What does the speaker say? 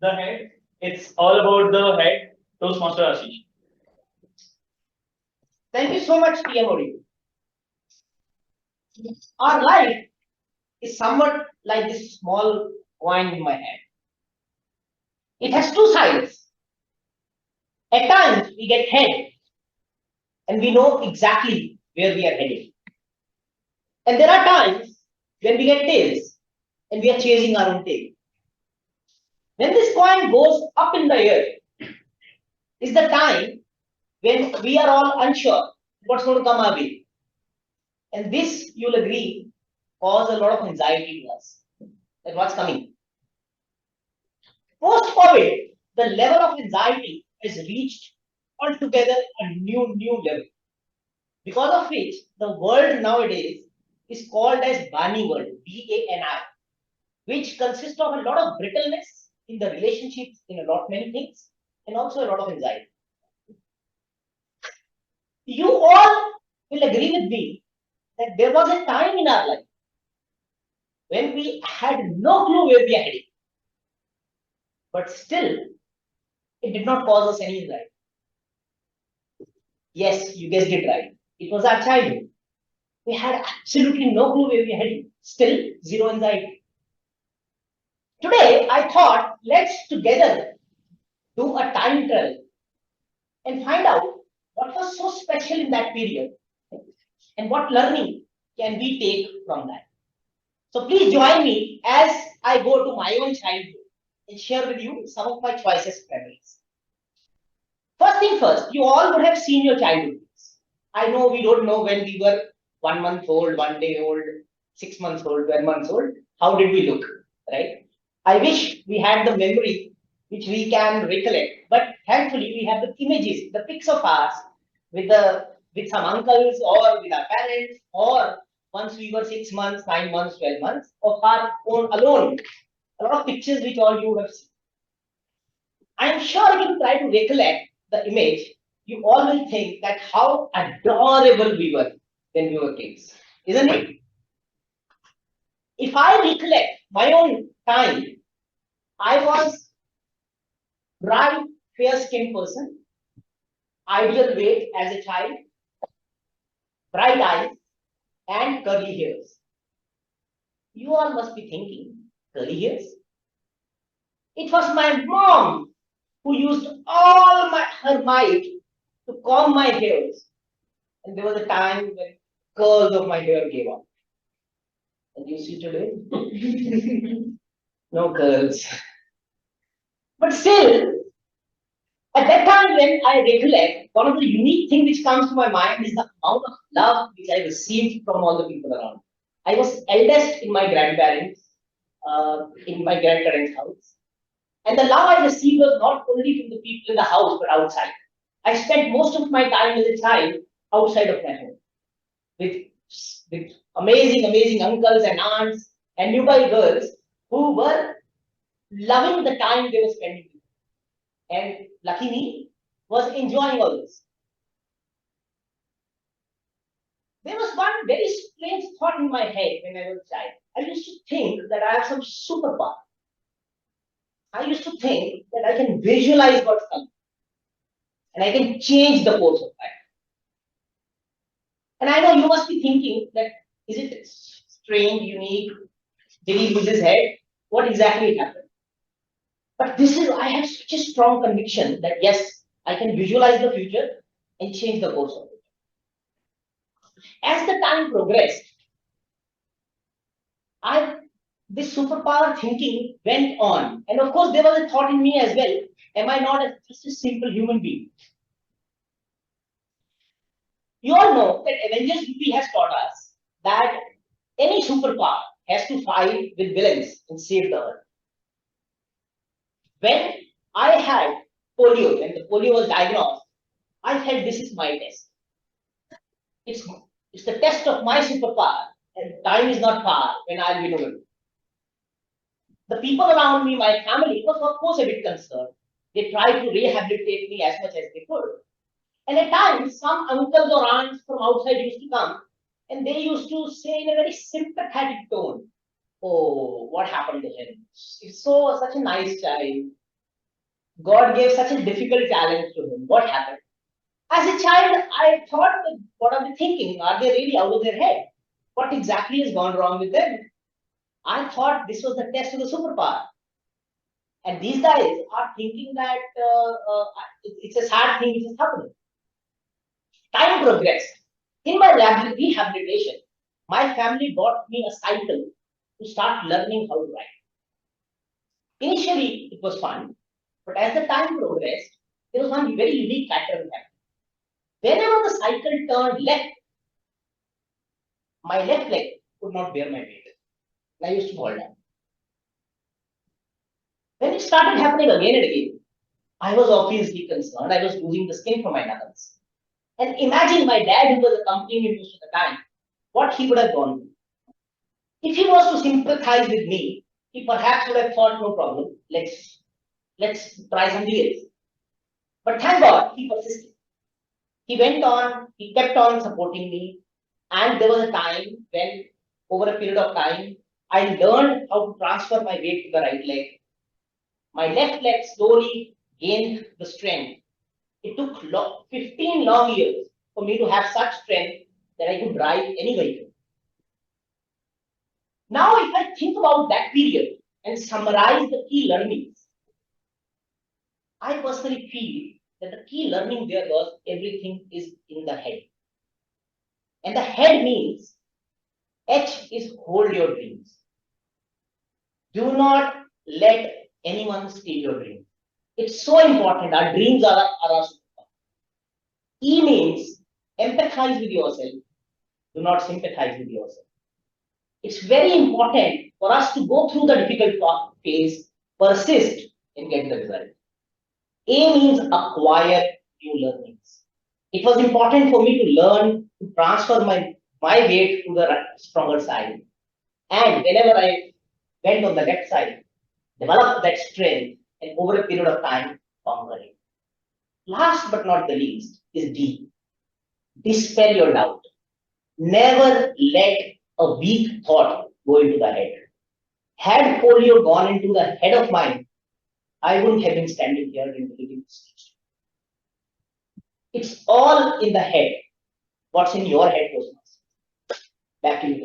the head. It's all about the head. Toastmaster Ashish. Thank you so much, TMOD. Our life is somewhat like this small coin in my hand. It has two sides. At times, we get head and we know exactly where we are heading. And there are times when we get tails and we are chasing our own tail. When this coin goes up in the air, is the time when we are all unsure what's going to come our way. And this, you'll agree, causes a lot of anxiety to us that what's coming. Post-COVID, the level of anxiety has reached altogether a new level. Because of which the world nowadays is called as Bani world, BANI, which consists of a lot of brittleness in the relationships, in a lot many things, and also a lot of anxiety. You all will agree with me that there was a time in our life when we had no clue where we are heading. But still, it did not cause us any anxiety. Yes, you guessed it right. It was our childhood. We had absolutely no clue where we are heading. Still, zero anxiety. Today, I thought let's together do a time travel and find out what was so special in that period and what learning can we take from that. So please join me as I go to my own childhood and share with you some of my choicest memories. First thing first, you all would have seen your childhood. I know we don't know when we were 1 month old, 1 day old, 6 months old, 12 months old. How did we look, right? I wish we had the memory which we can recollect, but thankfully we have the images, the pics of us with some uncles or with our parents, or once we were 6 months, 9 months, 12 months of our own alone. A lot of pictures which all you have seen. I am sure if you try to recollect the image, you all will think that how adorable we were when we were kids, isn't it? If I recollect my own time, I was bright, fair-skinned person, ideal weight as a child, bright eyes, and curly hairs. You all must be thinking, curly hairs? It was my mom who used all her might to comb my hairs. And there was a time when curls of my hair gave up. And you see today, no curls. But still, at that time when I recollect, one of the unique things which comes to my mind is the amount of love which I received from all the people around. I was eldest in my grandparents, in my grandparents' house. And the love I received was not only from the people in the house, but outside. I spent most of my time as a child outside of my home with amazing uncles and aunts and nearby girls who were loving the time they were spending with me. And lucky me was enjoying all this. There was one very strange thought in my head when I was a child. I used to think that I have some superpower. I used to think that I can visualize what's coming and I can change the course of life. And I know you must be thinking that is it strange, unique? Did he lose his head? What exactly happened? But I have such a strong conviction that yes, I can visualize the future and change the course of it. As the time progressed, this superpower thinking went on. And of course, there was a thought in me as well. Am I not just a simple human being? You all know that Avengers movie has taught us that any superpower has to fight with villains and save the earth. When I had polio, when the polio was diagnosed, I felt this is my test. It's the test of my superpower, and time is not far when I'll be noble. The people around me, my family, was of course a bit concerned. They tried to rehabilitate me as much as they could. And at times, some uncles or aunts from outside used to come, and they used to say in a very sympathetic tone, "Oh, what happened to him? He's such a nice child. God gave such a difficult challenge to him. What happened? As a child, I thought, that, what are they thinking? Are they really out of their head? What exactly has gone wrong with them? I thought this was the test of the superpower. And these guys are thinking that it's a sad thing which is happening. Time progressed. In my rehabilitation, my family bought me a cycle to start learning how to ride. Initially, it was fun, but as the time progressed, there was one very unique factor in that. Whenever the cycle turned left, my left leg could not bear my weight. And I used to fall down. When it started happening again and again, I was obviously concerned. I was losing the skin from my knuckles. And imagine my dad, who was accompanying me most of the time, what he would have gone through. If he was to sympathize with me, he perhaps would have thought, no problem, let's try something else. But thank God, he persisted. He went on, he kept on supporting me. And there was a time when, over a period of time, I learned how to transfer my weight to the right leg. My left leg slowly gained the strength. It took 15 long years for me to have such strength that I could drive any vehicle. Now, if I think about that period and summarize the key learnings, I personally feel that the key learning there was everything is in the head. And the head means H is hold your dreams. Do not let anyone steal your dreams. It's so important. Our dreams are our superpower. E means empathize with yourself. Do not sympathize with yourself. It's very important for us to go through the difficult phase, persist, and get the result. A means acquire new learnings. It was important for me to learn to transfer my weight to the stronger side. And whenever I went on the left side, develop that strength and over a period of time, conquer it. Last but not the least is D. Dispel your doubt. Never let a weak thought go into the head. Had polio gone into the head of mine, I wouldn't have been standing here in the living speech. It's all in the head. What's in your head goes on. Back to you.